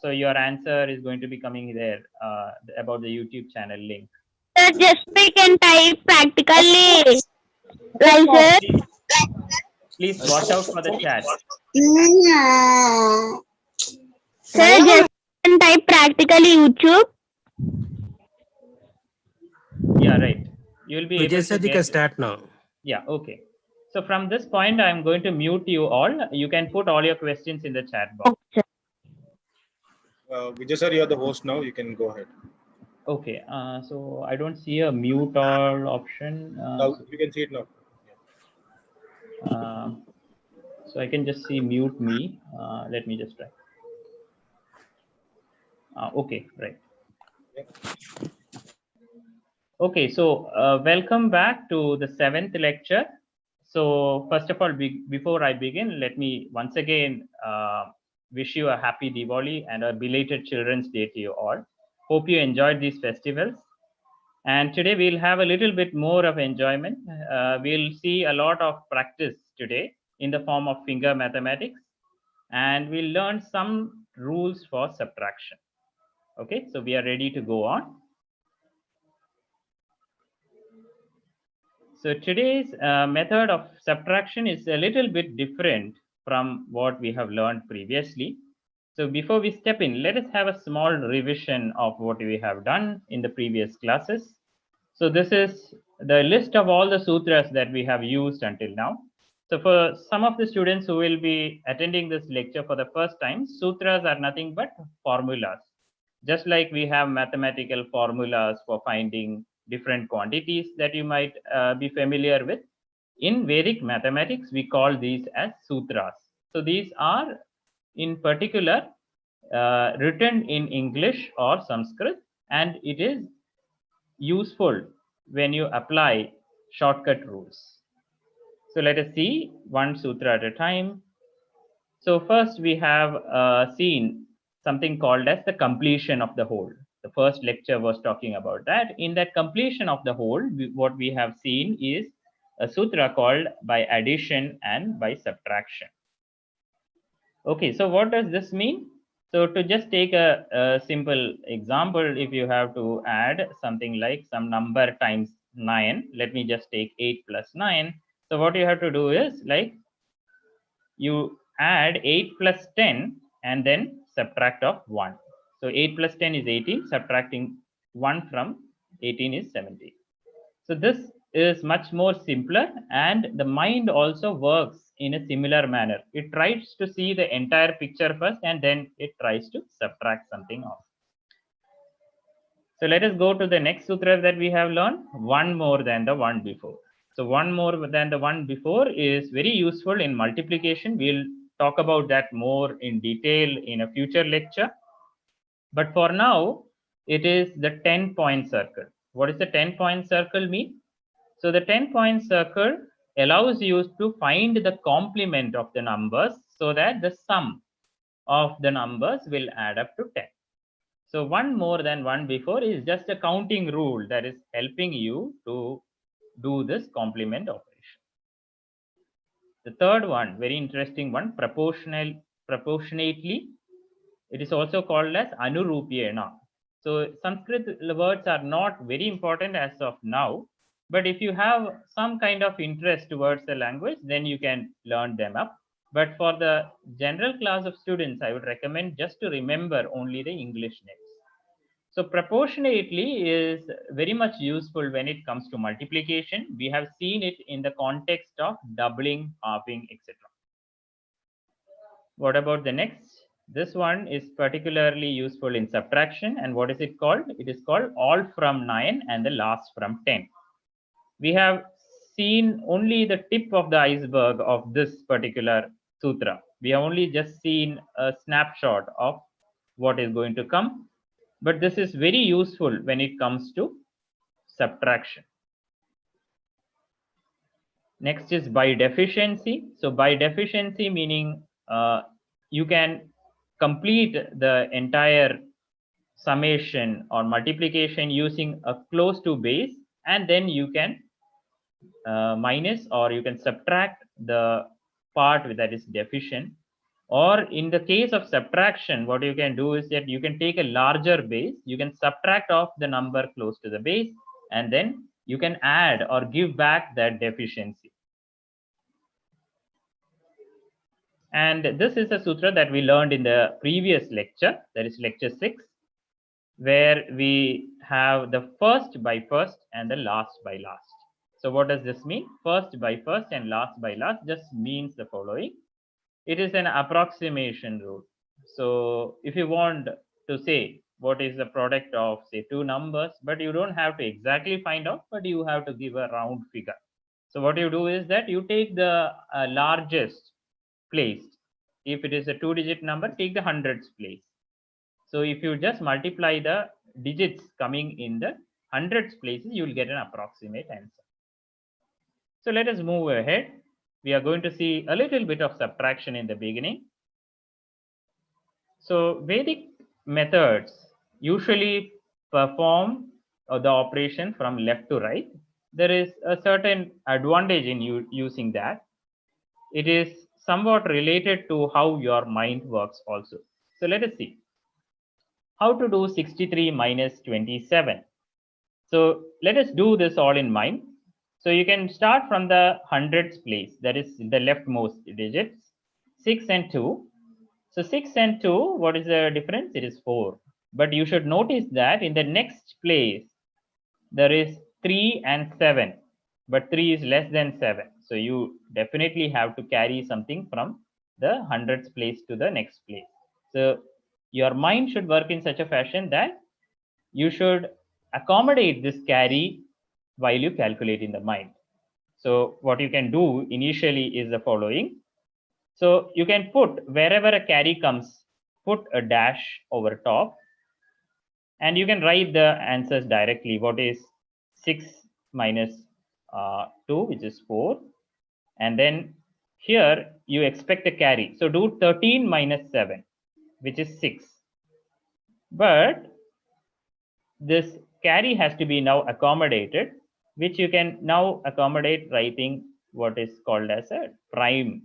So your answer is going to be coming there about the YouTube channel link. Sir, just we can type practically. Right, sir? Please watch out for the chat. Sir, just can type practically YouTube. Yeah, right. You will be able Vijay to sir, you can get. start now. Yeah, okay. So from this point, I'm going to mute you all. You can put all your questions in the chat box. Okay. Vijay sir, you are the host now. You can go ahead. Okay. So I don't see a mute all option. Now you can see it now. So I can just see mute me. Let me just try. Okay, right. Okay, so welcome back to the 7th lecture. So first of all, before I begin, let me once again wish you a happy Diwali and a belated Children's Day to you all. Hope you enjoyed these festivals. And today we'll have a little bit more of enjoyment. We'll see a lot of practice today in the form of finger mathematics. And we'll learn some rules for subtraction. Okay, so we are ready to go on. So today's method of subtraction is a little bit different from what we have learned previously. So before we step in, let us have a small revision of what we have done in the previous classes. So this is the list of all the sutras that we have used until now. So for some of the students who will be attending this lecture for the first time, sutras are nothing but formulas. Just like we have mathematical formulas for finding different quantities that you might be familiar with. In Vedic mathematics, we call these as sutras. So these are in particular written in English or Sanskrit, and it is useful when you apply shortcut rules. So let us see one sutra at a time. So first we have seen something called as the completion of the whole. The first lecture was talking about that. In that completion of the whole, what we have seen is a sutra called by addition and by subtraction. Okay, so what does this mean? So to just take a simple example, if you have to add something like some number times 9, let me just take 8 plus 9. So what you have to do is like you add 8 plus 10 and then subtract off 1. So 8 plus 10 is 18, subtracting 1 from 18 is 17. So this is much more simpler, and the mind also works in a similar manner. It tries to see the entire picture first and then it tries to subtract something off. So let us go to the next sutra that we have learned, one more than the one before. So one more than the one before is very useful in multiplication. We'll talk about that more in detail in a future lecture. But for now, it is the 10-point circle. What does the 10-point circle mean? So the 10-point circle allows you to find the complement of the numbers so that the sum of the numbers will add up to 10. So one more than one before is just a counting rule that is helping you to do this complement operation. The third one, very interesting one, proportionately. It is also called as anurupyena. So Sanskrit words are not very important as of now, but if you have some kind of interest towards the language, then you can learn them up. But for the general class of students, I would recommend just to remember only the English names. So proportionately is very much useful when it comes to multiplication. We have seen it in the context of doubling, halving, etc. What about the next? This one is particularly useful in subtraction. And what is it called? It is called all from 9 and the last from 10. We have seen only the tip of the iceberg of this particular sutra. We have only just seen a snapshot of what is going to come. But this is very useful when it comes to subtraction. Next is by deficiency. So by deficiency meaning you can complete the entire summation or multiplication using a close to base, and then you can minus or you can subtract the part that is deficient. Or in the case of subtraction, what you can do is that you can take a larger base, you can subtract off the number close to the base, and then you can add or give back that deficiency. And this is a sutra that we learned in the previous lecture, that is lecture 6, where we have the first by first and the last by last. So what does this mean? First by first and last by last just means the following. It is an approximation rule. So if you want to say what is the product of say two numbers, but you don't have to exactly find out, but you have to give a round figure. So what you do is that you take the largest place. If it is a 2-digit number, take the hundreds place. So if you just multiply the digits coming in the hundreds places, you will get an approximate answer. So let us move ahead. We are going to see a little bit of subtraction in the beginning. So Vedic methods usually perform the operation from left to right. There is a certain advantage in using that. It is somewhat related to how your mind works also. So let us see how to do 63 minus 27. So let us do this all in mind. So you can start from the hundreds place, that is the leftmost digits, 6 and 2. So 6 and 2, what is the difference? It is 4. But you should notice that in the next place, there is 3 and 7, but 3 is less than 7. So you definitely have to carry something from the hundreds place to the next place. So your mind should work in such a fashion that you should accommodate this carry while you calculate in the mind. So what you can do initially is the following. So you can put wherever a carry comes, put a dash over top, and you can write the answers directly. What is 6 minus 2, which is 4. And then here you expect a carry. So do 13 minus 7, which is 6. But this carry has to be now accommodated, which you can now accommodate writing what is called as a prime,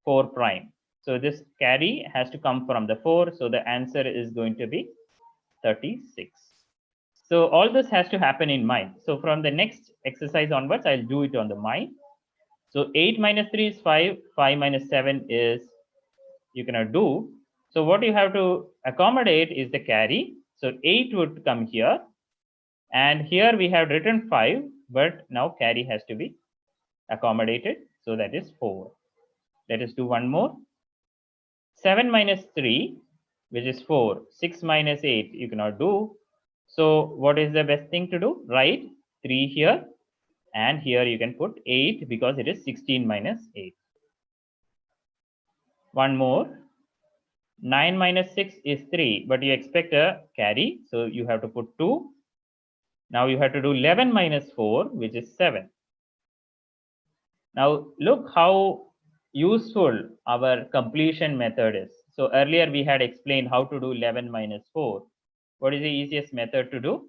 4 prime. So this carry has to come from the 4. So the answer is going to be 36. So all this has to happen in mind. So from the next exercise onwards, I'll do it on the mind. So 8 minus 3 is 5. 5 minus 7 is you cannot do. So what you have to accommodate is the carry. So 8 would come here. And here we have written 5, but now carry has to be accommodated. So that is 4. Let us do one more. 7 minus 3, which is 4. 6 minus 8, you cannot do. So what is the best thing to do? Write 3 here. And here you can put 8 because it is 16 minus 8. One more. 9 minus 6 is 3, but you expect a carry. So you have to put 2. Now you have to do 11 minus 4, which is 7. Now look how useful our completion method is. So earlier we had explained how to do 11 minus 4. What is the easiest method to do?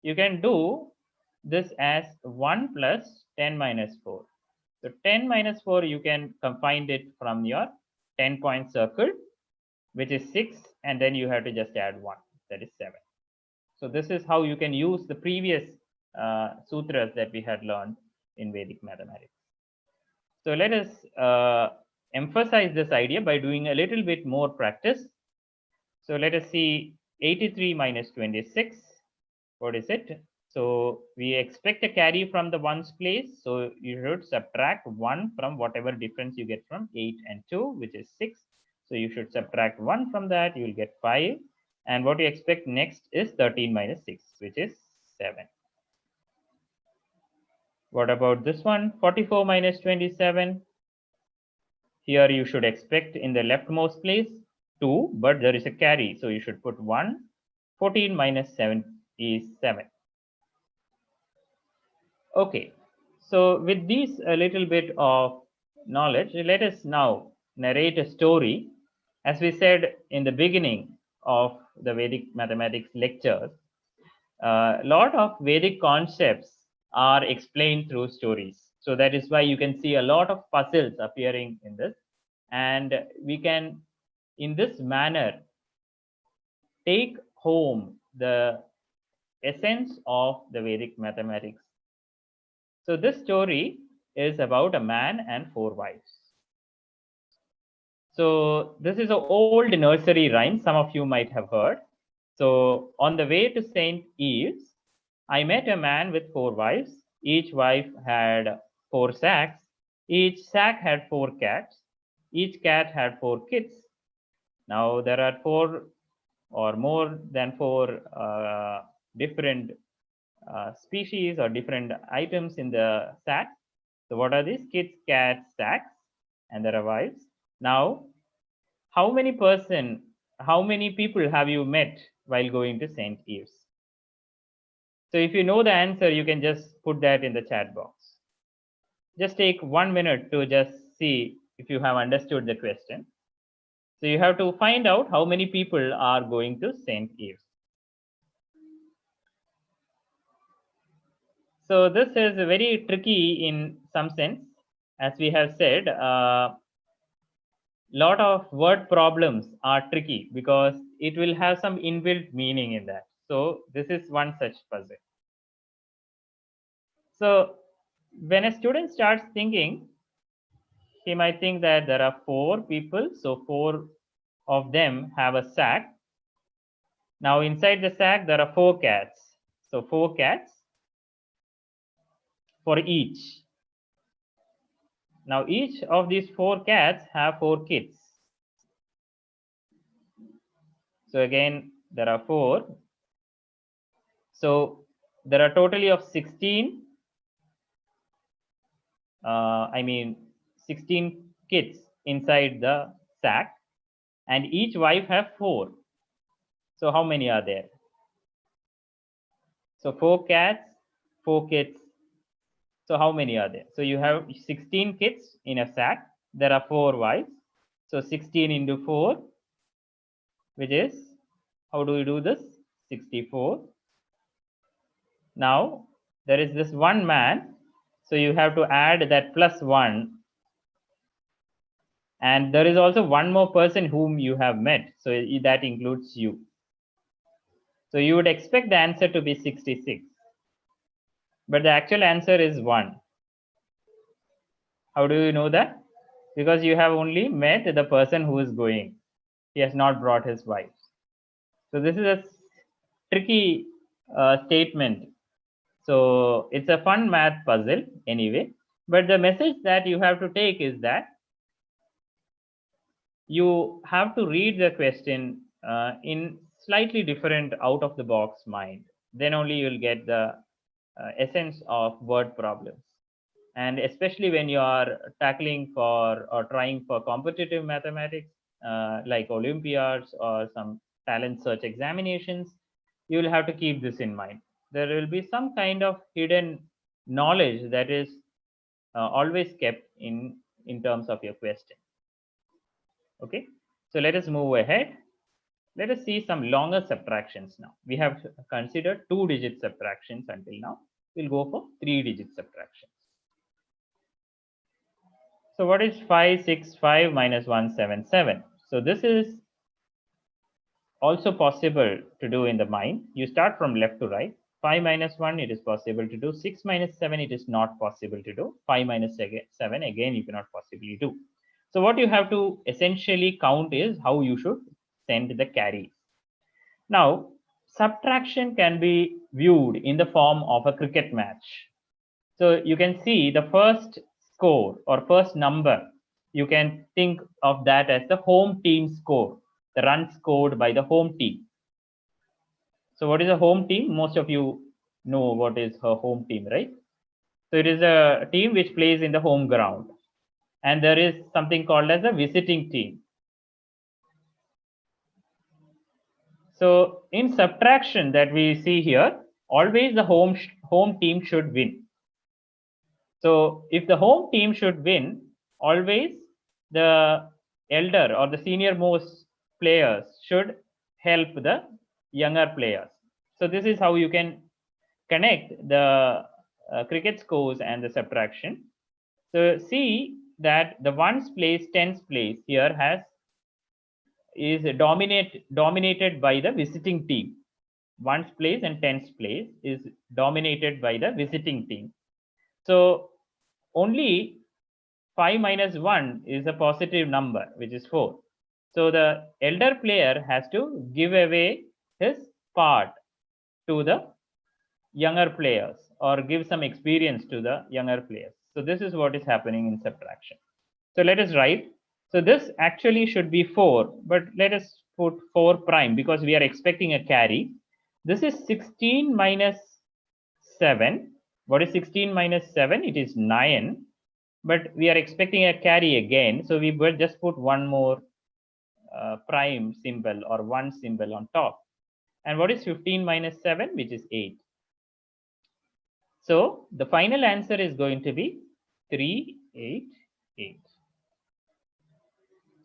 You can do this as 1 plus 10 minus 4. So 10 minus 4, you can find it from your 10-point circle, which is 6, and then you have to just add 1, that is 7. So this is how you can use the previous sutras that we had learned in Vedic mathematics. So let us emphasize this idea by doing a little bit more practice. So let us see 83 minus 26. What is it? So we expect a carry from the ones place. So you should subtract 1 from whatever difference you get from 8 and 2, which is 6. So you should subtract 1 from that, you will get 5. And what you expect next is 13 minus 6, which is 7. What about this one? 44 minus 27. Here you should expect in the leftmost place 2, but there is a carry. So you should put 1. 14 minus 7 is 7. Okay. So with this a little bit of knowledge, let us now narrate a story. As we said in the beginning of the Vedic mathematics lectures, a lot of Vedic concepts are explained through stories. So that is why you can see a lot of puzzles appearing in this. And we can in this manner take home the essence of the Vedic mathematics. So this story is about a man and 4 wives. So this is an old nursery rhyme, some of you might have heard. So on the way to St. Eve's, I met a man with 4 wives. Each wife had 4 sacks. Each sack had 4 cats. Each cat had 4 kids. Now there are 4 or more than 4 different species or different items in the sack. So what are these? Kids, cats, sacks, and there are wives. Now, how many people have you met while going to St. Eve's? So if you know the answer, you can just put that in the chat box. Just take 1 minute to just see if you have understood the question. So you have to find out how many people are going to St. Eve's. So this is very tricky in some sense. As we have said, lot of word problems are tricky because it will have some inbuilt meaning in that. So this is one such puzzle. So when a student starts thinking, he might think that there are 4 people. So 4 of them have a sack. Now inside the sack, there are 4 cats. So 4 cats for each. Now each of these 4 cats have 4 kids. So again, there are 4. So there are totally of 16. 16 kids inside the sack, and each wife have 4. So how many are there? So 4 cats, 4 kids. So how many are there? So you have 16 kids in a sack. There are 4 wives. So 16 into 4, which is, how do we do this? 64. Now there is this one man. So you have to add that plus 1. And there is also one more person whom you have met. So that includes you. So you would expect the answer to be 66. But the actual answer is 1. How do you know that? Because you have only met the person who is going. He has not brought his wife. So this is a tricky statement. So it's a fun math puzzle anyway. But the message that you have to take is that you have to read the question in slightly different out of the box mind. Then only you'll get the essence of word problems. And especially when you are tackling for or trying for competitive mathematics, like Olympiads or some talent search examinations, you will have to keep this in mind. There will be some kind of hidden knowledge that is always kept in terms of your question. Okay, so let us move ahead. Let us see some longer subtractions now. We have considered 2-digit subtractions until now. We'll go for 3-digit subtractions. So what is 565 minus 177? So this is also possible to do in the mind. You start from left to right. 5 minus 1, it is possible to do. 6 minus 7, it is not possible to do. 5 minus 7, again, you cannot possibly do. So what you have to essentially count is how you should send the carries. Now, subtraction can be viewed in the form of a cricket match. So you can see the first score or first number, you can think of that as the home team score, the runs scored by the home team. So what is a home team? Most of you know what is a home team, right? So it is a team which plays in the home ground. And there is something called as a visiting team. So in subtraction that we see here, always the home team should win. So if the home team should win, always the elder or the senior most players should help the younger players. So this is how you can connect the cricket scores and the subtraction. So see that the ones place, tens place here has is dominated by the visiting team. Ones place and tens place is dominated by the visiting team. So only 5 minus 1 is a positive number, which is 4. So the elder player has to give away his part to the younger players or give some experience to the younger players. So this is what is happening in subtraction. So let us write. So this actually should be 4, but let us put 4 prime because we are expecting a carry. This is 16 minus 7. What is 16 minus 7? It is 9, but we are expecting a carry again. So we will just put one more prime symbol or one symbol on top. And what is 15 minus 7? Which is 8. So the final answer is going to be 388.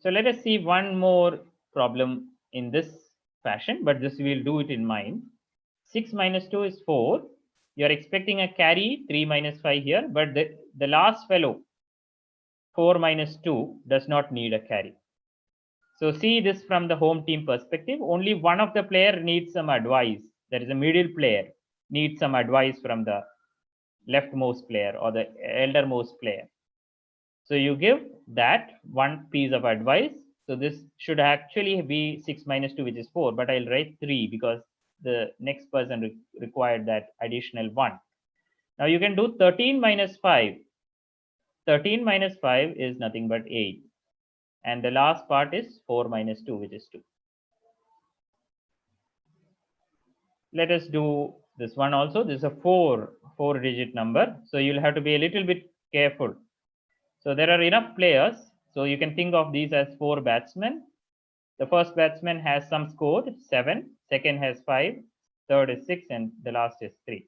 So let us see one more problem in this fashion, but this we'll do it in mind. 6 minus 2 is 4. You're expecting a carry 3 minus 5 here, but the last fellow 4 minus 2 does not need a carry. So see this from the home team perspective. Only one of the player needs some advice. There is a middle player needs some advice from the leftmost player or the eldermost player. So you give that one piece of advice. So this should actually be 6 minus 2, which is 4, but I'll write 3 because the next person required that additional 1. Now you can do 13 minus 5. 13 minus 5 is nothing but 8. And the last part is 4 minus 2, which is 2. Let us do this one also. This is a 4-digit number. So you'll have to be a little bit careful. So there are enough players. So you can think of these as 4 batsmen. The first batsman has some score, 7. Second has 5. Third is 6. And the last is 3.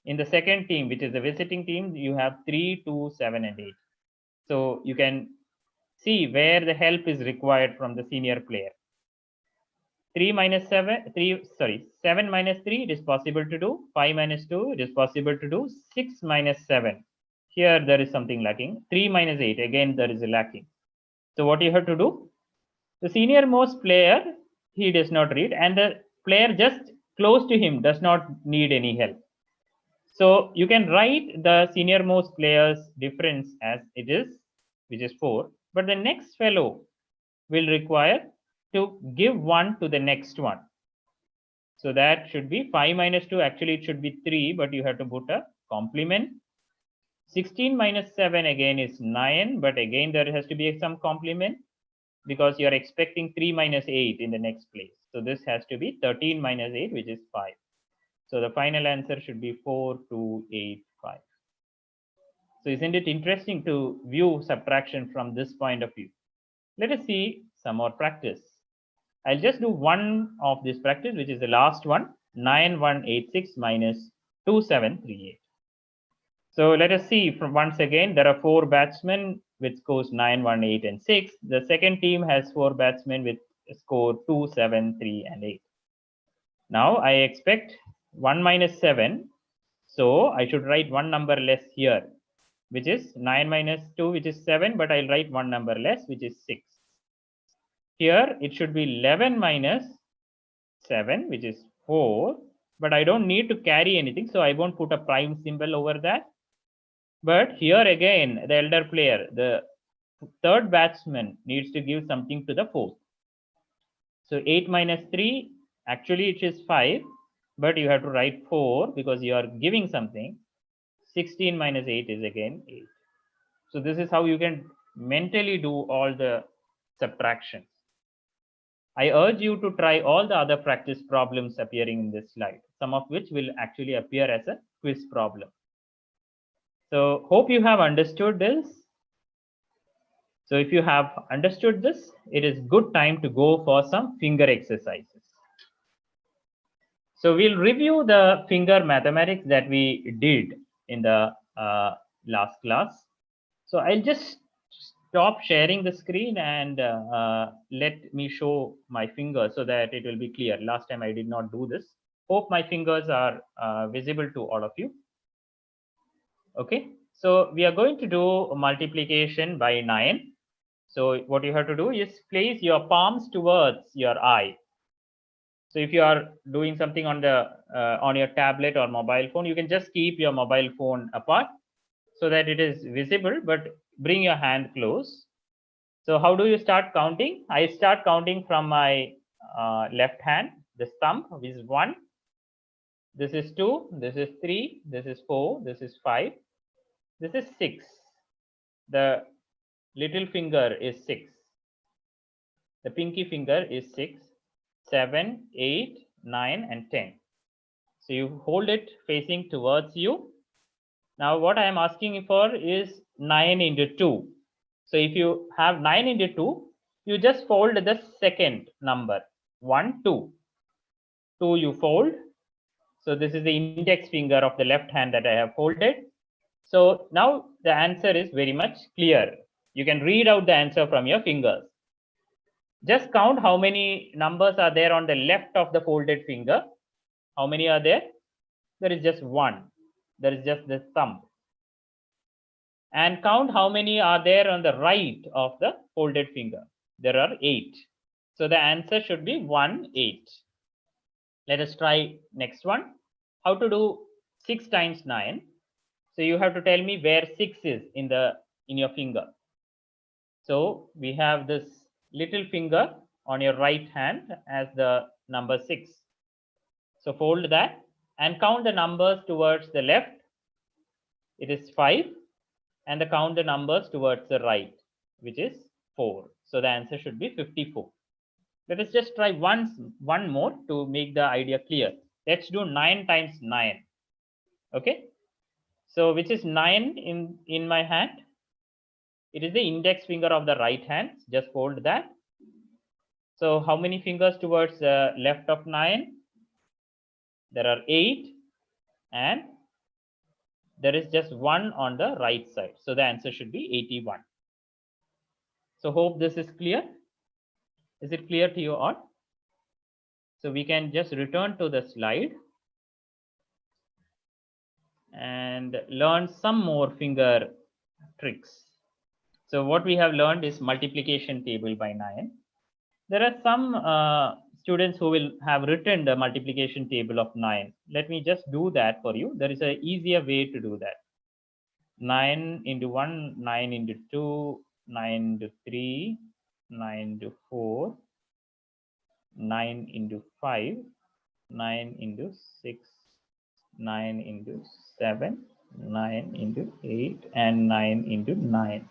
In the second team, which is the visiting team, you have 3, 2, 7, and 8. So you can see where the help is required from the senior player. 7 minus 3, it is possible to do. 5 minus 2, it is possible to do. 6 minus 7, here there is something lacking. 3 minus 8, again there is a lacking. So what you have to do? The senior most player, he does not read, and the player just close to him does not need any help. So you can write the senior most player's difference as it is, which is 4, but the next fellow will require to give 1 to the next one. So that should be 5 minus 2. Actually, it should be 3, but you have to put a complement. 16 minus 7 again is 9, but again there has to be some complement because you are expecting 3 minus 8 in the next place. So this has to be 13 minus 8, which is 5. So the final answer should be 4285. So isn't it interesting to view subtraction from this point of view? Let us see some more practice. I'll just do one of this practice, which is the last one, 9186 minus 2738. So let us see from once again, there are 4 batsmen with scores 9, 1, 8, and 6. The second team has 4 batsmen with score 2, 7, 3, and 8. Now I expect 1 minus 7. So I should write one number less here, which is 9 minus 2, which is 7, but I'll write one number less, which is 6. Here it should be 11 minus 7, which is 4, but I don't need to carry anything, so I won't put a prime symbol over that. But here again, the elder player, the third batsman, needs to give something to the fourth. So 8 minus 3, actually it is 5, but you have to write 4 because you are giving something. 16 minus 8 is again 8. So this is how you can mentally do all the subtractions. I urge you to try all the other practice problems appearing in this slide, some of which will actually appear as a quiz problem. So hope you have understood this. So if you have understood this, it is good time to go for some finger exercises. So we'll review the finger mathematics that we did in the last class. So I'll just stop sharing the screen and let me show my finger so that it will be clear. Last time I did not do this. Hope my fingers are visible to all of you. Okay, so we are going to do multiplication by 9. So what you have to do is place your palms towards your eye. So if you are doing something on your tablet or mobile phone, you can just keep your mobile phone apart so that it is visible, but bring your hand close. So how do you start counting? I start counting from my left hand, the thumb, which is 1. This is 2. This is 3. This is 4. This is 5. This is 6. The little finger is 6. The pinky finger is 6, 7, 8, 9, and 10. So you hold it facing towards you. Now what I am asking for is 9 into 2. So if you have 9 into 2, you just fold the second number, 1, 2. 2 you fold. So this is the index finger of the left hand that I have folded. So now the answer is very much clear. You can read out the answer from your fingers. Just count how many numbers are there on the left of the folded finger. How many are there? There is just 1. There is just the thumb. And count how many are there on the right of the folded finger. There are 8. So the answer should be 1, 8. Let us try next one. How to do 6 times 9. So you have to tell me where 6 is in your finger. So we have this little finger on your right hand as the number 6. So fold that and count the numbers towards the left. It is 5. And count the numbers towards the right, which is 4. So the answer should be 54. Let us just try one more to make the idea clear. Let's do 9 times 9. Okay. So which is 9 in my hand? It is the index finger of the right hand. Just fold that. So how many fingers towards the left of 9? There are 8. And there is just 1 on the right side. So the answer should be 81. So hope this is clear. Is it clear to you all? So we can just return to the slide and learn some more finger tricks. So what we have learned is multiplication table by 9. There are some students who will have written the multiplication table of 9. Let me just do that for you. There is an easier way to do that. 9 into 1, 9 into 2, 9 into 3, 9 into 4, 9 into 5, 9 into 6, 9 into 7, 9 into 8, and 9 into 9.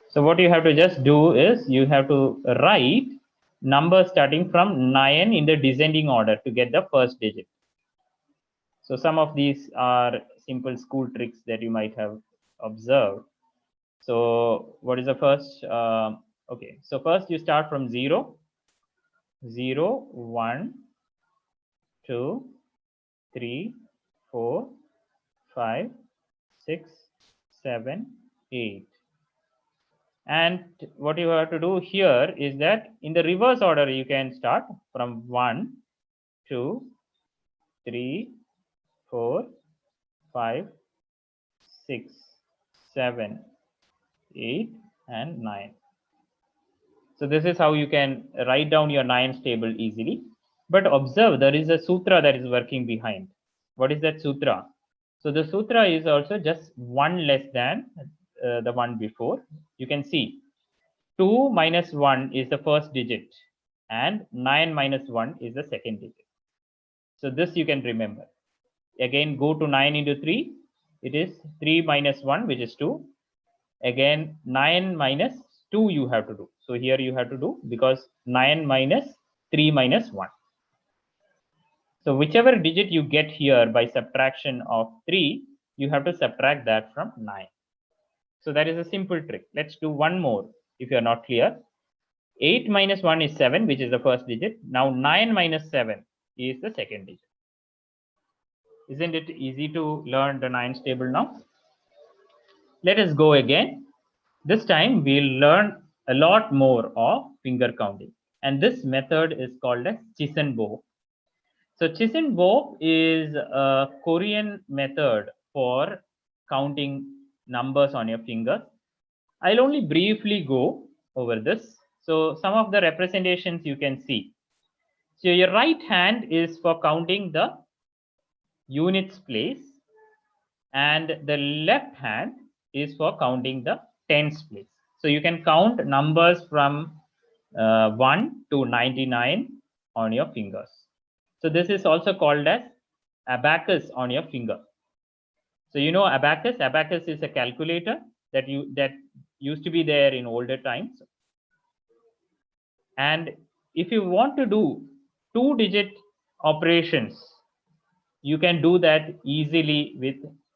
So what you have to just do is you have to write numbers starting from 9 in the descending order to get the first digit. So some of these are simple school tricks that you might have observed. So what is the first? Okay, so first you start from 0, 0, 1, 2, 3, 4, 5, 6, 7, 8. And what you have to do here is that in the reverse order, you can start from 1, 2, 3, 4, 5, 6, 7, 8, and 9. So this is how you can write down your 9's table easily. But observe, there is a sutra that is working behind. What is that sutra? So the sutra is also just 1 less than the one before. You can see 2 minus 1 is the first digit and 9 minus 1 is the second digit. So this you can remember. Again, go to 9 into 3. It is 3 minus 1, which is 2. Again, 9 minus 2 you have to do. So here you have to do because 9 minus 3 minus 1. So whichever digit you get here by subtraction of 3, you have to subtract that from 9. So that is a simple trick. Let's do one more if you are not clear. 8 minus 1 is 7, which is the first digit. Now 9 minus 7 is the second digit. Isn't it easy to learn the 9's table now? Let us go again. This time we'll learn a lot more of finger counting. And this method is called as Chisenbo. So Chisenbo is a Korean method for counting numbers on your fingers. I'll only briefly go over this. So some of the representations you can see. So your right hand is for counting the units place, and the left hand is for counting the tens place. So you can count numbers from 1 to 99 on your fingers. So this is also called as abacus on your finger. So you know abacus. Abacus is a calculator that used to be there in older times. And if you want to do 2-digit operations, you can do that easily with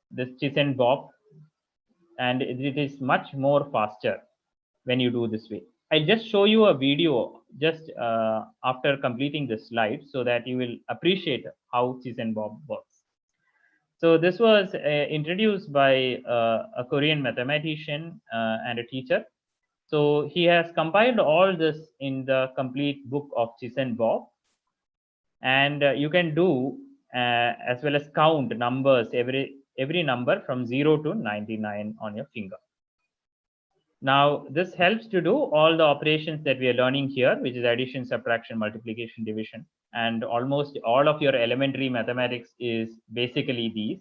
this Chisen Bob, and it is much more faster when you do this way. I'll just show you a video just after completing the slide so that you will appreciate how Chisen Bob works. So this was introduced by a Korean mathematician and a teacher. So he has compiled all this in the complete book of Chisen Bob, and you can do as well as count numbers, every number from 0 to 99 on your finger. Now this helps to do all the operations that we are learning here, which is addition, subtraction, multiplication, division, and almost all of your elementary mathematics is basically these.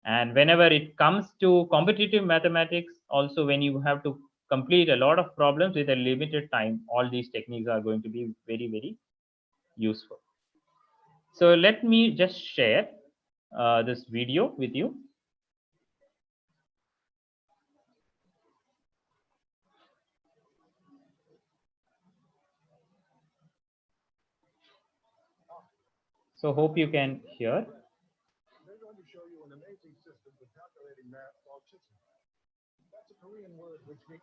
And whenever it comes to competitive mathematics, also when you have to complete a lot of problems with a limited time, all these techniques are going to be very, very useful. So let me just share this video with you. So hope you can hear. They're going to show you an amazing system for calculating math called Sutras. That's a Korean word which means.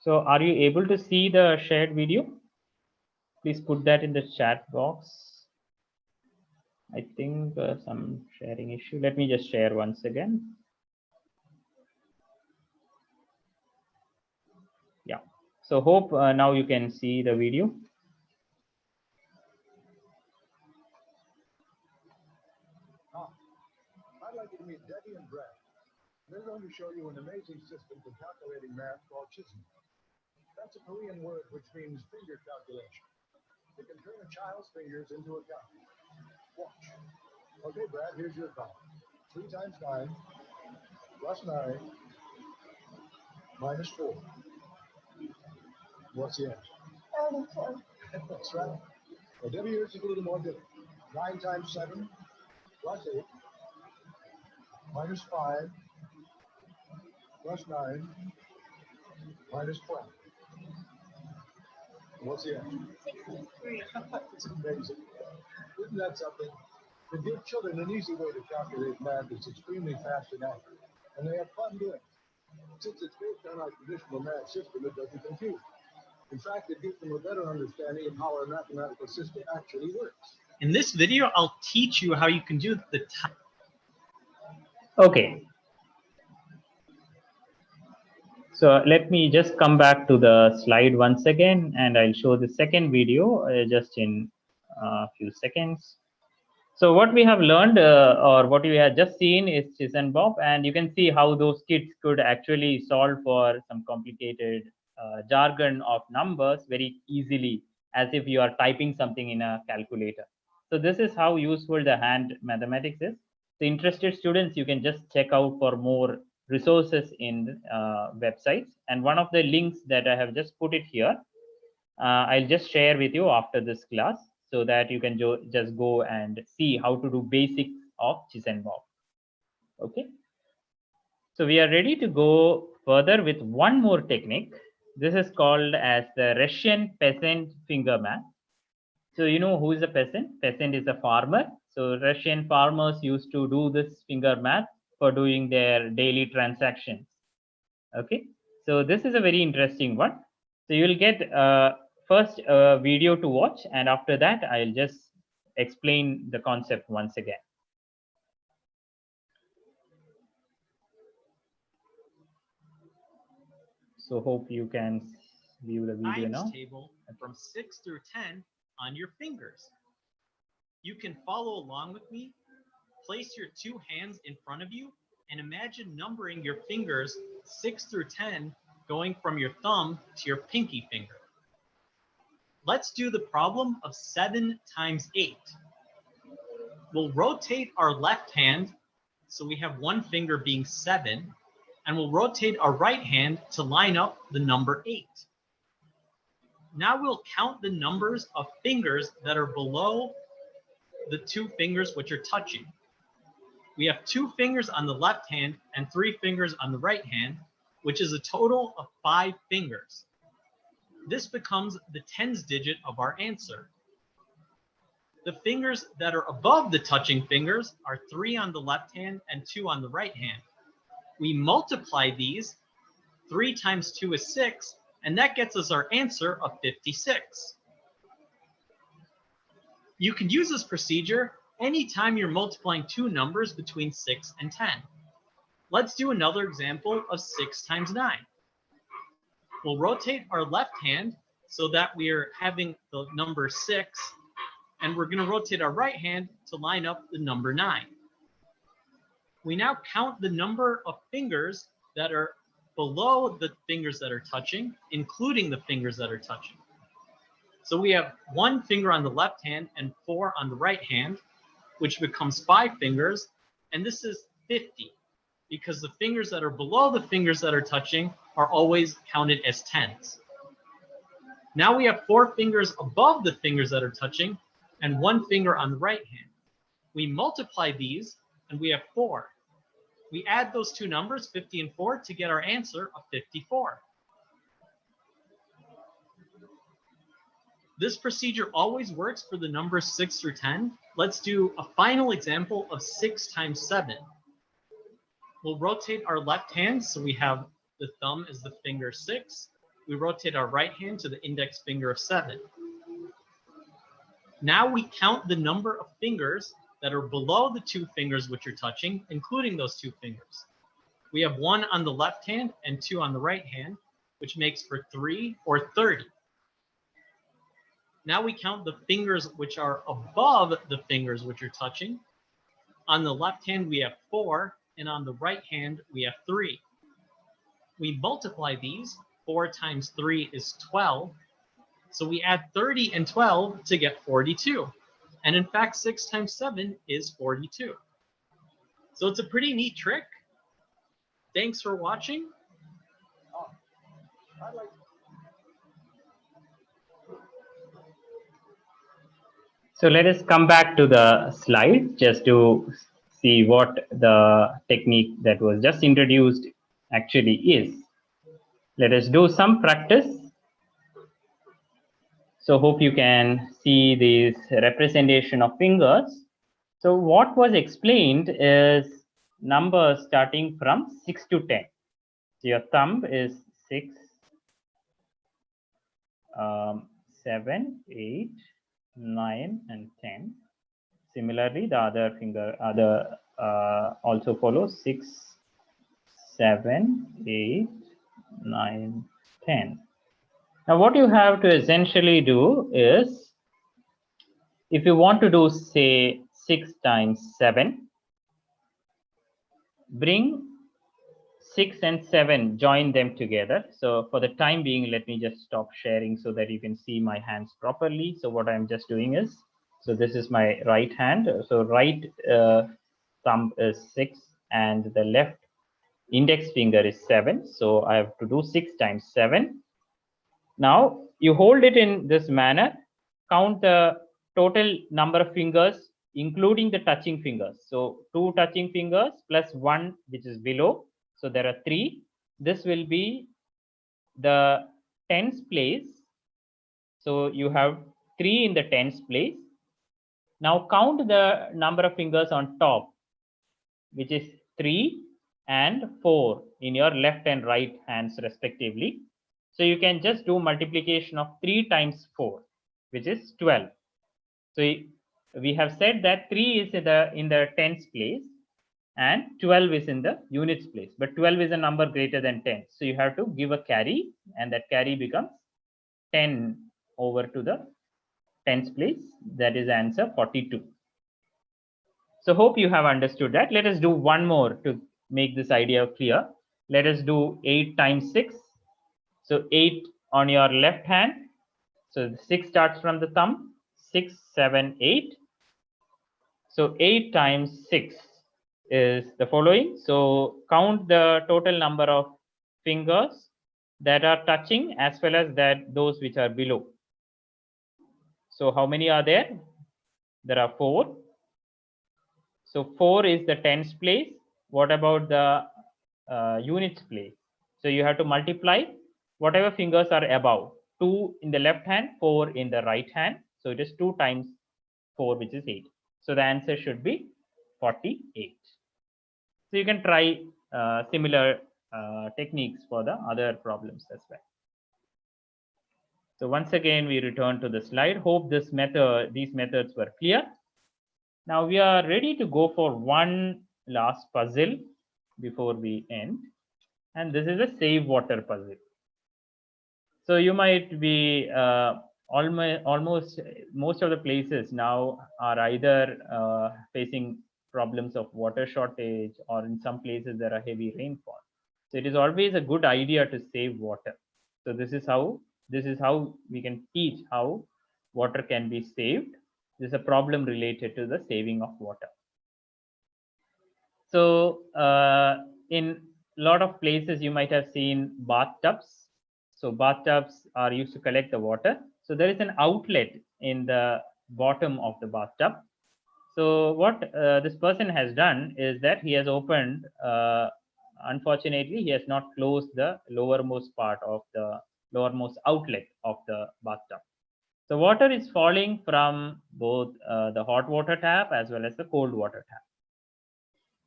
So are you able to see the shared video? Please put that in the chat box. I think some sharing issue. Let me just share once again. Yeah. So hope now you can see the video. I'd like you to meet Debbie and Brad. They're going to show you an amazing system for calculating math called Chisholm. That's a Korean word which means finger calculation. It can turn a child's fingers into a calculator. Watch. Okay, Brad, here's your count. 3 times 9 plus 9 minus 4. What's the answer? 32. That's right. Well, Debbie, here's a little more difficult. 9 times 7 plus 8 minus 5 plus 9 minus 12. What's the answer? 63. It's amazing. Isn't that something? To give children an easy way to calculate math is extremely fast and accurate, and they have fun doing it. Since it's based on our traditional math system, it doesn't confuse. In fact, it gives them a better understanding of how our mathematical system actually works. In this video, I'll teach you how you can do the Okay. So let me just come back to the slide once again, and I'll show the second video just in a few seconds. So what we have learned or what we have just seen is Chisen Bob, and you can see how those kids could actually solve for some complicated jargon of numbers very easily, as if you are typing something in a calculator. So this is how useful the hand mathematics is. The interested students, you can just check out for more resources in websites, and one of the links that I have just put it here, I'll just share with you after this class, so that you can just go and see how to do basics of Chisen Bob. Okay. So we are ready to go further with one more technique. This is called as the Russian peasant finger math. So you know who is a peasant? Peasant is a farmer. So Russian farmers used to do this finger math for doing their daily transactions. Okay. So this is a very interesting one. So you'll get first a video to watch, and after that I'll just explain the concept once again. So hope you can view the video times now. table from 6 through 10 on your fingers. You can follow along with me. Place your 2 hands in front of you and imagine numbering your fingers 6 through 10 going from your thumb to your pinky finger. Let's do the problem of 7 times 8. We'll rotate our left hand, so we have one finger being 7, and we'll rotate our right hand to line up the number 8. Now we'll count the numbers of fingers that are below the 2 fingers which are touching. We have 2 fingers on the left hand and 3 fingers on the right hand, which is a total of 5 fingers. This becomes the tens digit of our answer. The fingers that are above the touching fingers are 3 on the left hand and 2 on the right hand. We multiply these. 3 times 2 is 6, and that gets us our answer of 56. You can use this procedure anytime you're multiplying 2 numbers between 6 and 10. Let's do another example of 6 times 9. We'll rotate our left hand so that we are having the number 6, and we're going to rotate our right hand to line up the number 9. We now count the number of fingers that are below the fingers that are touching, including the fingers that are touching. So we have 1 finger on the left hand and 4 on the right hand, which becomes 5 fingers, and this is 50, because the fingers that are below the fingers that are touching are always counted as tens. Now we have 4 fingers above the fingers that are touching and 1 finger on the right hand. We multiply these and we have 4. We add those 2 numbers, 50 and 4, to get our answer of 54. This procedure always works for the numbers 6 through 10. Let's do a final example of 6 times 7. We'll rotate our left hand, so we have the thumb is the finger 6. We rotate our right hand to the index finger of 7. Now we count the number of fingers that are below the 2 fingers which are touching, including those 2 fingers. We have 1 on the left hand and 2 on the right hand, which makes for 3 or 30. Now we count the fingers which are above the fingers which are touching. On the left hand, we have 4, and on the right hand, we have 3. We multiply these. 4 times 3 is 12. So we add 30 and 12 to get 42. And in fact, 6 times 7 is 42. So it's a pretty neat trick. Thanks for watching. So let us come back to the slide just to see what the technique that was just introduced actually is. Let us do some practice. So hope you can see this representation of fingers. So what was explained is numbers starting from 6 to 10. So your thumb is 6, 7, 8, 9, and 10. Similarly, the other finger also follows 6, 7, 8, 9, 10. Now, what you have to essentially do is, if you want to do, say, 6 times 7, bring 6 and 7, join them together. So for the time being, let me just stop sharing so that you can see my hands properly. So what I'm just doing is, so this is my right hand. So right thumb is 6 and the left index finger is 7. So I have to do 6 times 7. Now you hold it in this manner, count the total number of fingers, including the touching fingers. So 2 touching fingers plus 1 which is below. So there are 3. This will be the tens place. So you have 3 in the tens place. Now count the number of fingers on top, which is 3 and 4 in your left and right hands respectively. So you can just do multiplication of 3 times 4, which is 12. So we have said that 3 is in the tens place and 12 is in the units place, but 12 is a number greater than 10. So you have to give a carry, and that carry becomes 10 over to the tens place. That is answer 42. So hope you have understood that. Let us do one more to make this idea clear. Let us do 8 times 6. So 8 on your left hand. So 6 starts from the thumb. 6, 7, 8. So 8 times 6 is the following. So count the total number of fingers that are touching as well as that those which are below. So how many are there? There are 4. So 4 is the tens place. What about the units place? So you have to multiply whatever fingers are above. 2 in the left hand, 4 in the right hand. So it is 2 times 4, which is 8. So the answer should be 48. So you can try similar techniques for the other problems as well. So once again, we return to the slide. Hope these methods were clear. Now we are ready to go for one last puzzle before we end. And this is a save water puzzle. So you might be almost most of the places now are either facing problems of water shortage, or in some places there are heavy rainfall. So it is always a good idea to save water. So this is how we can teach how water can be saved. This is a problem related to the saving of water. So in a lot of places you might have seen bathtubs. So bathtubs are used to collect the water. So there is an outlet in the bottom of the bathtub. So what this person has done is that he has opened, unfortunately, he has not closed the lowermost part of the lowermost outlet of the bathtub. So water is falling from both the hot water tap as well as the cold water tap.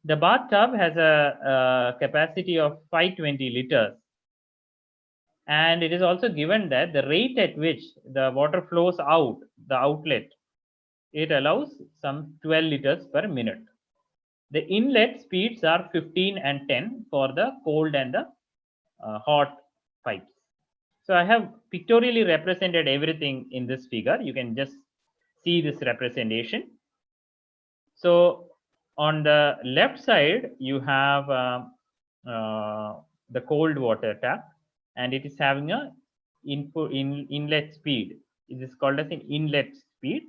The bathtub has a capacity of 520 liters. And it is also given that the rate at which the water flows out the outlet, it allows some 12 liters per minute. The inlet speeds are 15 and 10 for the cold and the hot pipes. So I have pictorially represented everything in this figure. You can just see this representation. So on the left side, you have the cold water tap, and it is having a inlet speed. It is called as an inlet speed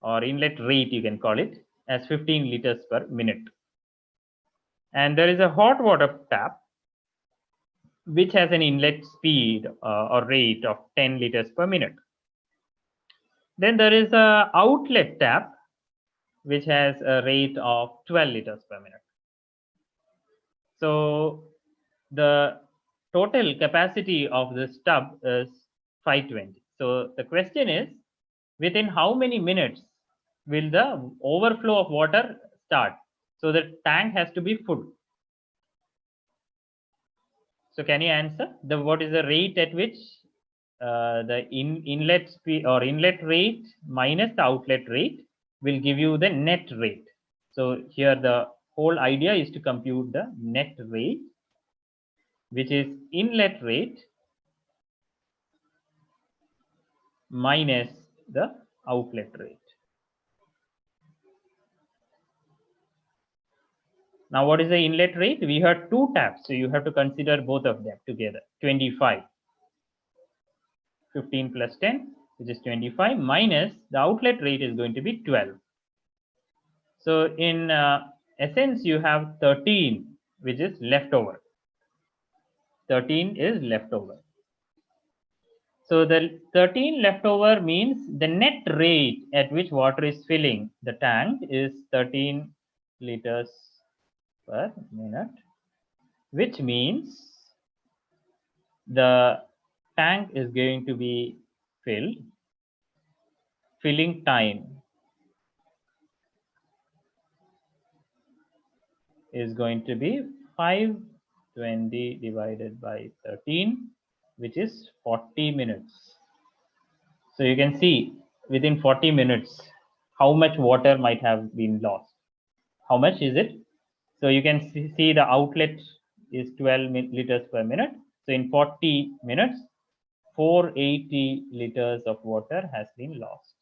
or inlet rate, you can call it, as 15 liters per minute. And there is a hot water tap which has an inlet speed or rate of 10 liters per minute. Then there is a outlet tap which has a rate of 12 liters per minute. So the total capacity of this tub is 520. So the question is, within how many minutes will the overflow of water start? So the tank has to be full. So can you answer? What is the rate at which the inlet speed or inlet rate minus the outlet rate will give you the net rate? So here the whole idea is to compute the net rate, which is inlet rate minus the outlet rate. Now, what is the inlet rate? We have two taps, so you have to consider both of them together. 25, 15 plus 10, which is 25, minus the outlet rate is going to be 12. So in essence, you have 13, which is leftover. 13 is leftover. So the 13 leftover means the net rate at which water is filling the tank is 13 liters per minute, which means the tank is going to be filled. Filling time is going to be 520 divided by 13, which is 40 minutes. So you can see within 40 minutes how much water might have been lost. How much is it? So you can see the outlet is 12 liters per minute. So in 40 minutes, 480 liters of water has been lost.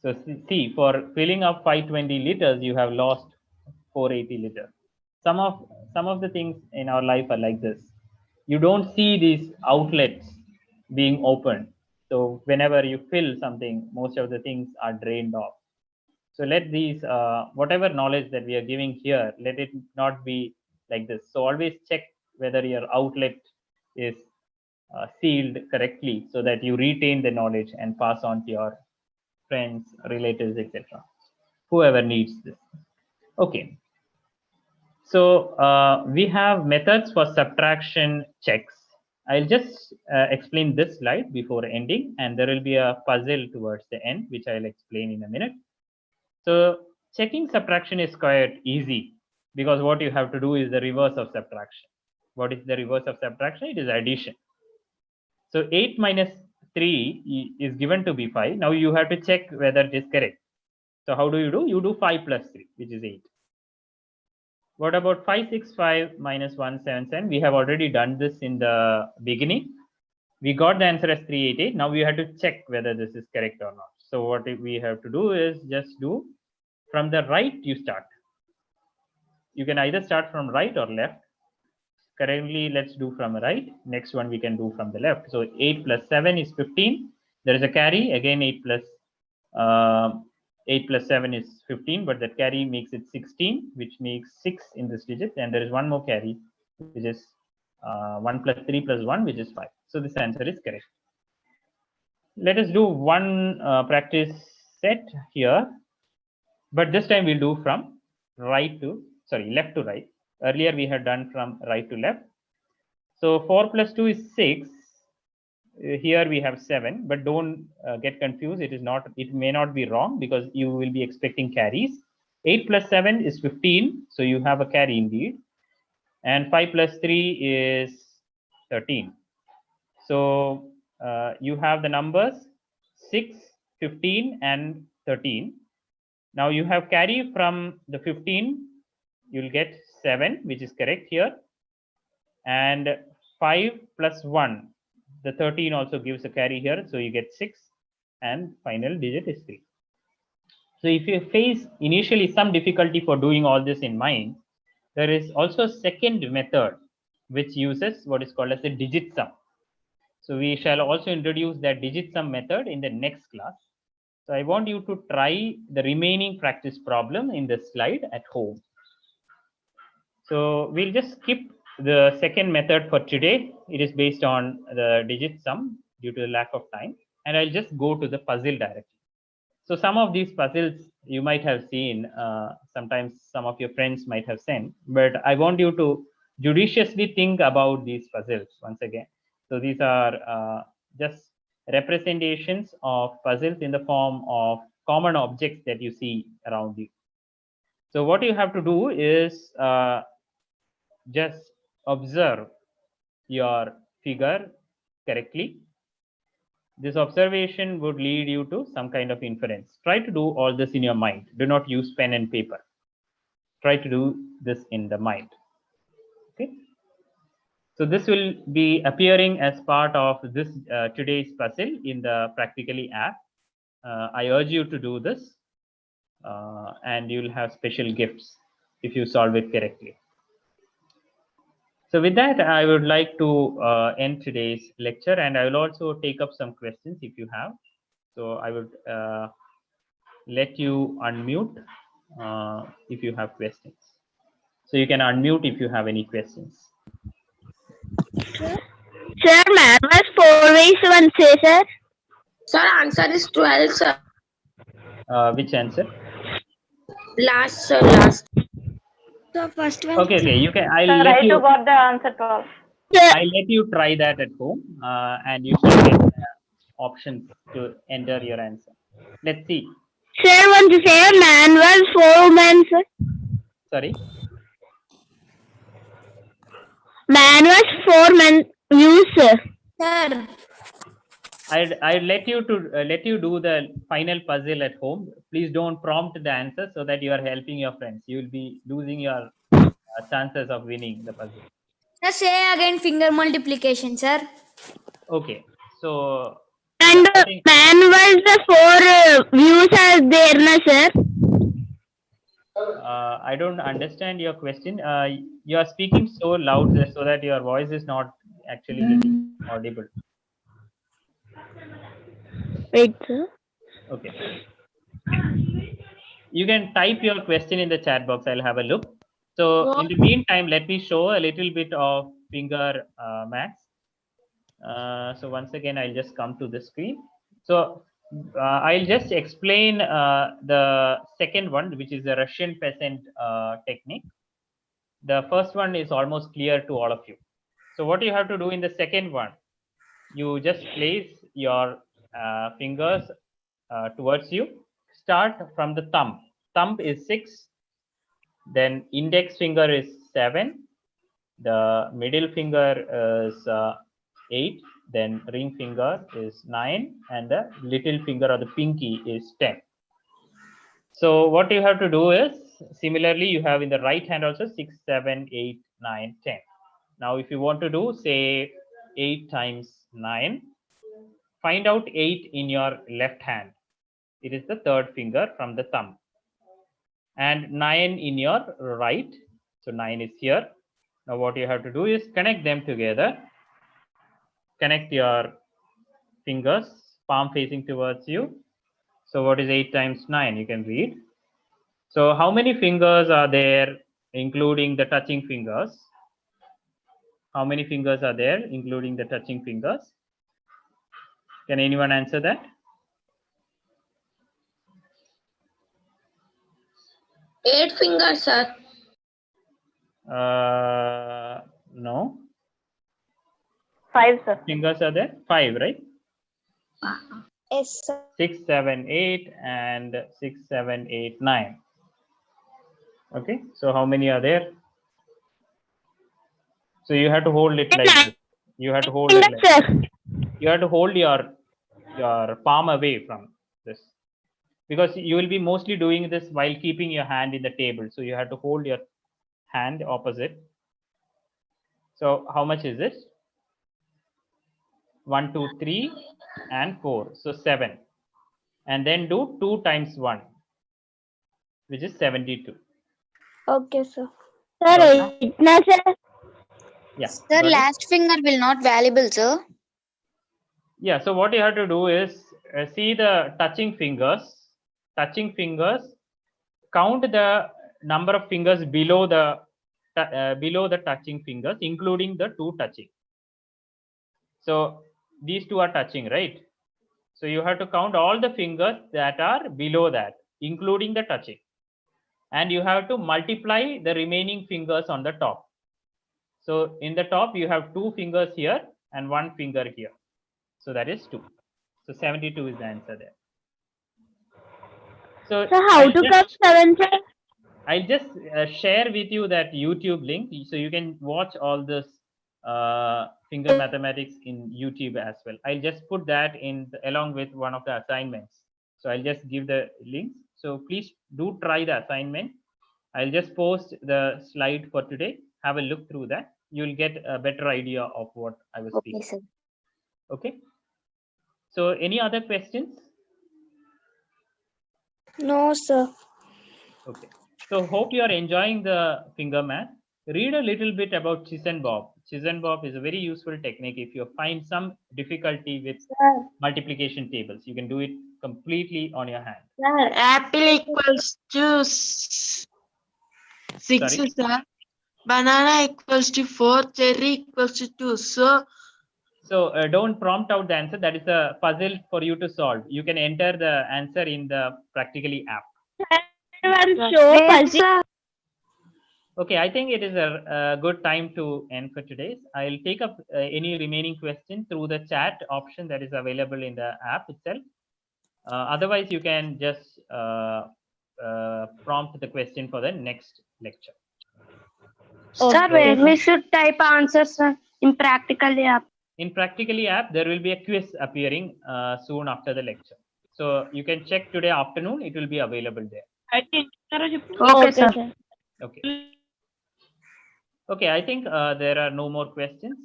So see, for filling up 520 liters, you have lost 480 liters. Some of the things in our life are like this. you don't see these outlets being opened. So whenever you fill something, most of the things are drained off. So let these, whatever knowledge that we are giving here, let it not be like this. So always check whether your outlet is sealed correctly so that you retain the knowledge and pass on to your friends, relatives, etc. Whoever needs this. Okay. So we have methods for subtraction checks. I'll just explain this slide before ending, and there will be a puzzle towards the end, which I'll explain in a minute. So checking subtraction is quite easy because what you have to do is the reverse of subtraction. What is the reverse of subtraction? It is addition. So 8 minus 3 is given to be 5. Now you have to check whether it is correct. So how do? You do 5 plus 3, which is 8. What about 565 minus 177? We have already done this in the beginning. We got the answer as 388. Now we have to check whether this is correct or not. So what we have to do is just do from the right you start. You can either start from right or left. Currently, let's do from right. Next one we can do from the left. So 8 plus 7 is 15. There is a carry. Again, 8 plus 7 is 15, but that carry makes it 16, which makes 6 in this digit. And there is one more carry, which is 1 plus 3 plus 1, which is 5. So this answer is correct. Let us do one practice set here, but this time we'll do from left to right. Earlier we had done from right to left. So 4 plus 2 is 6. Here we have 7, but don't get confused. It may not be wrong because you will be expecting carries. 8 plus 7 is 15, so you have a carry indeed. And 5 plus 3 is 13. So you have the numbers 6, 15, and 13. Now you have carry from the 15, you'll get 7, which is correct here. And 5 plus 1, the 13 also gives a carry here, so you get 6, and final digit is 3. So if you face initially some difficulty for doing all this in mind, there is also a second method which uses what is called as a digit sum. So we shall also introduce that digit sum method in the next class. So I want you to try the remaining practice problem in the slide at home. So we'll just skip the second method for today. It is based on the digit sum due to the lack of time. And I'll just go to the puzzle directly. So some of these puzzles you might have seen, sometimes some of your friends might have sent, but I want you to judiciously think about these puzzles once again. So these are just representations of puzzles in the form of common objects that you see around you. So what you have to do is just observe your figure correctly. This observation would lead you to some kind of inference. Try to do all this in your mind. Do not use pen and paper. Try to do this in the mind. Okay. So this will be appearing as part of this today's puzzle in the Practically app. I urge you to do this, and you'll have special gifts if you solve it correctly. So with that, I would like to end today's lecture, and I will also take up some questions if you have. So I would let you unmute if you have questions. So you can unmute if you have any questions. Sir, man was 4 ways to 1, sir. Sir, answer is 12, sir. Which answer? Last, sir, last. The first one. Okay. You can. I'll Sir, let I you. too got the answer 12. I'll let you try that at home, and you shall get options to enter your answer. Let's see. Sir, want to say a man was 4 men, sir. Sorry. Man was 4 men used, sir. Sir. I'd let you do the final puzzle at home. Please don't prompt the answer so that you are helping your friends. You will be losing your chances of winning the puzzle. Sir, say again finger multiplication, sir. Okay. So. And man was the 4 views are there, na, sir? I don't understand your question. You are speaking so loud so that your voice is not actually little audible. Wait, sir. Okay. You can type your question in the chat box. I'll have a look. So in the meantime, let me show a little bit of finger maths. So once again, I'll just come to the screen. So I'll just explain the second one, which is the Russian peasant technique. The first one is almost clear to all of you. So what you have to do in the second one, you just place your fingers towards you. Start from the thumb. Thumb is 6. Then index finger is 7. The middle finger is 8. Then ring finger is 9. And the little finger or the pinky is 10. So what you have to do is, similarly, you have in the right hand also 6, 7, 8, 9, 10. Now, if you want to do, say, 8 times 9, find out 8 in your left hand. It is the third finger from the thumb. And 9 in your right. So 9 is here. Now, what you have to do is connect them together. Connect your fingers, palm facing towards you. So what is 8 times 9? You can read. So how many fingers are there, including the touching fingers? How many fingers are there, including the touching fingers? Can anyone answer that? 8 fingers, sir. No. 5, sir. Fingers are there? 5, right? Yes, sir. 6, 7, 8, and 6, 7, 8, 9. Okay. So how many are there? So you have to hold it like this. You have to hold it like this. You have to hold your palm away from this, because you will be mostly doing this while keeping your hand in the table. So you have to hold your hand opposite. So how much is it? 1, 2, 3, and 4. So 7. And then do 2 times 1, which is 72. Okay, sir. Sir, itna, sir. Yeah. Sir, got it? last finger will not valuable, sir. Yeah. So what you have to do is see the touching fingers. Touching fingers. Count the number of fingers below the touching fingers, including the 2 touching. So these 2 are touching, right? So you have to count all the fingers that are below that, including the touching. And you have to multiply the remaining fingers on the top. So in the top, you have 2 fingers here and 1 finger here. So that is 2. So 72 is the answer there. So how to come 7, sir? I'll just share with you that YouTube link, so you can watch all this finger mathematics in YouTube as well. I'll just put that in along with one of the assignments. So I'll just give the links. So please do try the assignment. I'll just post the slide for today. Have a look through that. You'll get a better idea of what I was speaking. Okay, sir. Okay. So any other questions? No, sir. Okay. So hope you are enjoying the finger math. Read a little bit about Chiz and Bob. Chiz and Bob is a very useful technique if you find some difficulty with multiplication tables. You can do it completely on your hand. Sir, apple equals to 6, Sorry? sir. Banana equals to 4, cherry equals to 2. So, Don't prompt out the answer. That is a puzzle for you to solve. You can enter the answer in the Practically app. Okay, I think it is a good time to end for today. I'll take up any remaining question through the chat option that is available in the app itself. Otherwise, you can just prompt the question for the next lecture. Sir, where we should type answers, sir, in Practically app. In Practically app, there will be a quiz appearing soon after the lecture. So you can check today afternoon. It will be available there. Okay, sir. Okay. Okay, I think there are no more questions.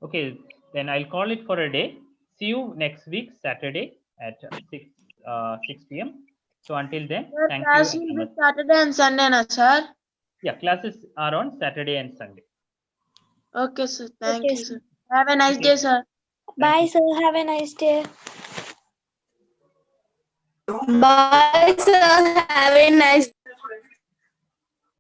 Okay, then I'll call it for a day. See you next week, Saturday at 6 p.m. So until then, thank you. class will be Saturday and Sunday, na, sir? Yeah, classes are on Saturday and Sunday. Okay, sir. Thank Okay, you, sir. Have a nice day, sir. Bye, sir. Have a nice day. Bye, sir. Have a nice